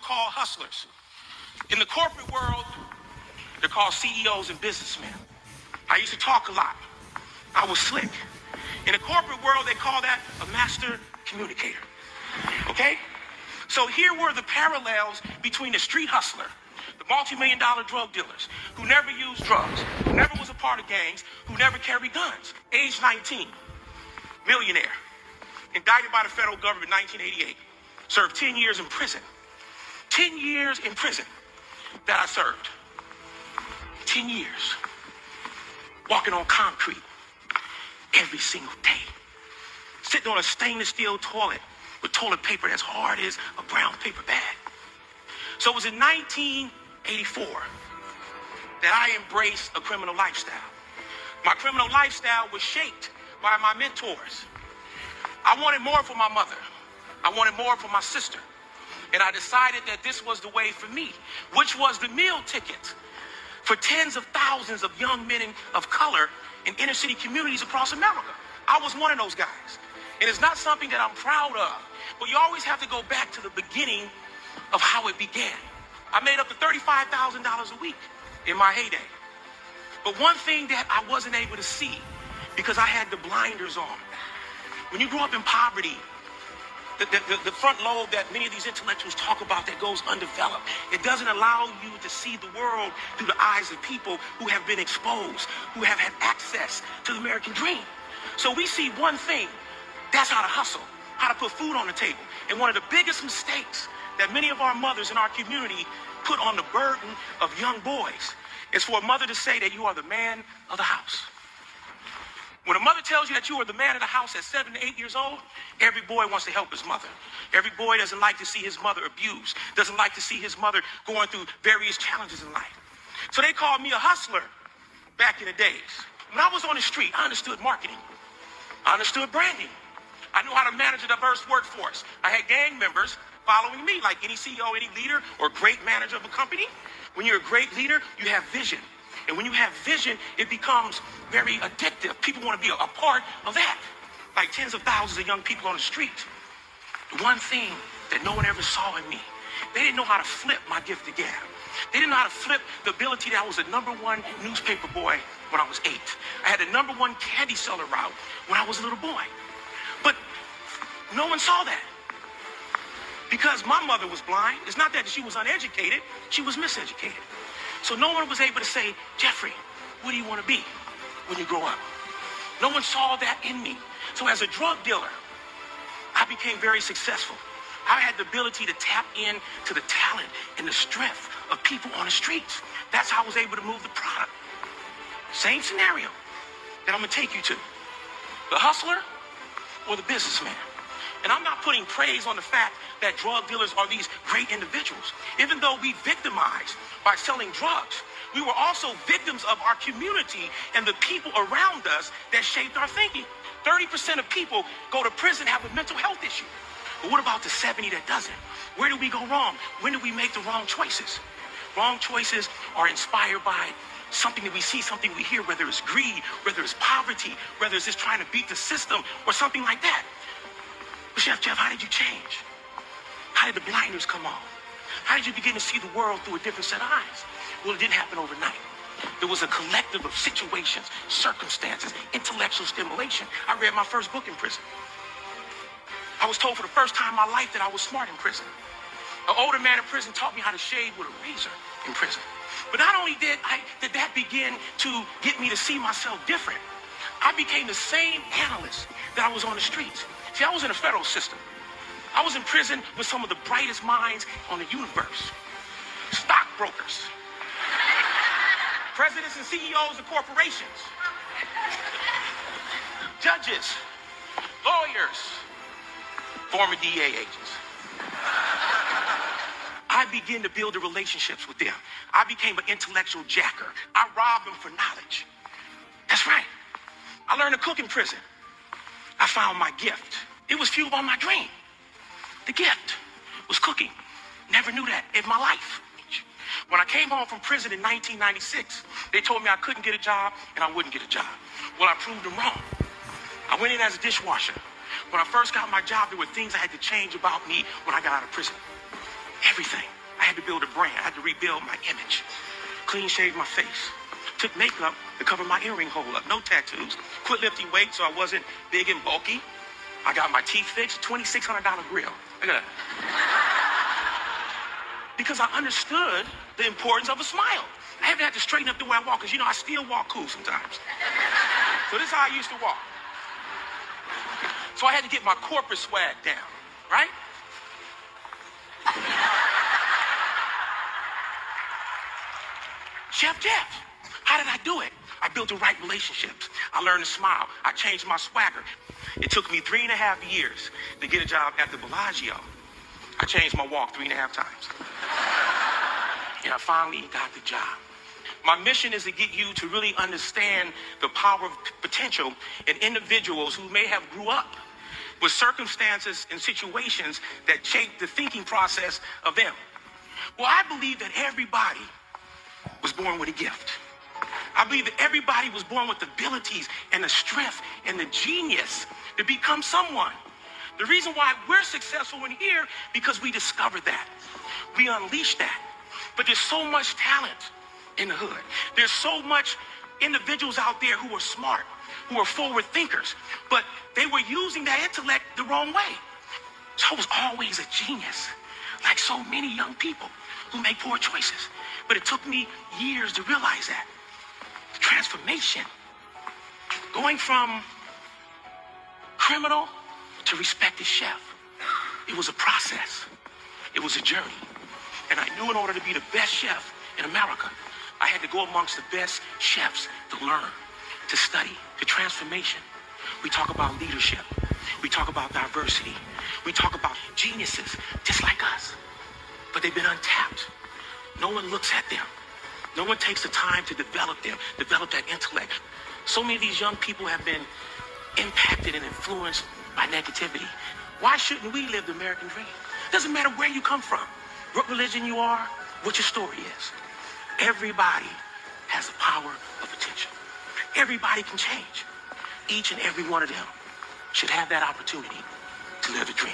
called hustlers. In the corporate world, they're called CEOs and businessmen. I used to talk a lot. I was slick. In the corporate world, they call that a master communicator. Okay? So here were the parallels between the street hustler, the multi-million-dollar drug dealers, who never used drugs, who never was a part of gangs, who never carried guns. Age 19, millionaire, indicted by the federal government in 1988, served 10 years in prison. 10 years in prison that I served. 10 years. Walking on concrete every single day. Sitting on a stainless steel toilet with toilet paper that's hard as a brown paper bag. So it was in 1984 that I embraced a criminal lifestyle. My criminal lifestyle was shaped by my mentors. I wanted more for my mother. I wanted more for my sister. And I decided that this was the way for me, which was the meal ticket for tens of thousands of young men of color in inner city communities across America. I was one of those guys. And it's not something that I'm proud of, but you always have to go back to the beginning of how it began. I made up to $35,000 a week in my heyday. But one thing that I wasn't able to see, because I had the blinders on. When you grow up in poverty, the front lobe that many of these intellectuals talk about that goes undeveloped, it doesn't allow you to see the world through the eyes of people who have been exposed, who have had access to the American dream. So we see one thing, that's how to hustle, how to put food on the table. And one of the biggest mistakes that many of our mothers in our community put on the burden of young boys is for a mother to say that you are the man of the house. When a mother tells you that you are the man of the house at 7 to 8 years old, every boy wants to help his mother. Every boy doesn't like to see his mother abused, doesn't like to see his mother going through various challenges in life. So they called me a hustler back in the days. When I was on the street, I understood marketing. I understood branding. I knew how to manage a diverse workforce. I had gang members following me, like any CEO, any leader, or great manager of a company. When you're a great leader, you have vision. And when you have vision, it becomes very addictive. People want to be a part of that. Like tens of thousands of young people on the street. The one thing that no one ever saw in me, they didn't know how to flip my gift to gab. They didn't know how to flip the ability that I was the #1 newspaper boy when I was 8. I had the #1 candy seller route when I was a little boy. But no one saw that. Because my mother was blind. It's not that she was uneducated, she was miseducated. So no one was able to say, Jeffrey, what do you want to be when you grow up? No one saw that in me. So as a drug dealer, I became very successful. I had the ability to tap into the talent and the strength of people on the streets. That's how I was able to move the product. Same scenario that I'm going to take you to. The hustler or the businessman. And I'm not putting praise on the fact that drug dealers are these great individuals. Even though we victimized by selling drugs, we were also victims of our community and the people around us that shaped our thinking. 30% of people go to prison have a mental health issue. But what about the 70 that doesn't? Where do we go wrong? When do we make the wrong choices? Wrong choices are inspired by something that we see, something we hear, whether it's greed, whether it's poverty, whether it's just trying to beat the system or something like that. But Jeff, how did you change? How did the blinders come off? How did you begin to see the world through a different set of eyes? Well, it didn't happen overnight. There was a collective of situations, circumstances, intellectual stimulation. I read my first book in prison. I was told for the first time in my life that I was smart in prison. An older man in prison taught me how to shave with a razor in prison. But not only did that begin to get me to see myself different, I became the same analyst that I was on the streets. See, I was in the federal system. I was in prison with some of the brightest minds on the universe. Stockbrokers, presidents and CEOs of corporations, judges, lawyers, former DEA agents. I began to build the relationships with them. I became an intellectual jacker. I robbed them for knowledge. That's right. I learned to cook in prison. I found my gift. It was fueled by my dream. The gift was cooking. Never knew that in my life. When I came home from prison in 1996, they told me I couldn't get a job and I wouldn't get a job. Well, I proved them wrong. I went in as a dishwasher. When I first got my job, there were things I had to change about me when I got out of prison. Everything. I had to build a brand. I had to rebuild my image. Clean shaved my face. Took makeup to cover my earring hole up. No tattoos. Quit lifting weights so I wasn't big and bulky. I got my teeth fixed. $2,600 grill. Look at that. Because I understood the importance of a smile. I haven't had to straighten up the way I walk, because, I still walk cool sometimes. So this is how I used to walk. So I had to get my corporate swag down, right? Chef Jeff, how did I do it? I built the right relationships. I learned to smile. I changed my swagger. It took me 3.5 years to get a job at the Bellagio. I changed my walk 3.5 times. And I finally got the job. My mission is to get you to really understand the power of potential in individuals who may have grew up with circumstances and situations that shaped the thinking process of them. Well, I believe that everybody was born with a gift. I believe that everybody was born with the abilities and the strength and the genius to become someone. The reason why we're successful in here, because we discovered that. We unleashed that. But there's so much talent in the hood. There's so much individuals out there who are smart, who are forward thinkers, but they were using that intellect the wrong way. So I was always a genius, like so many young people who make poor choices. But it took me years to realize that. Transformation. Going from criminal to respected chef. It was a process. It was a journey. And I knew in order to be the best chef in America, I had to go amongst the best chefs to learn, to study, to transformation. We talk about leadership. We talk about diversity. We talk about geniuses just like us. But they've been untapped. No one looks at them. No one takes the time to develop them, develop that intellect. So many of these young people have been impacted and influenced by negativity. Why shouldn't we live the American dream? Doesn't matter where you come from, what religion you are, what your story is. Everybody has the power of potential. Everybody can change. Each and every one of them should have that opportunity to live the dream.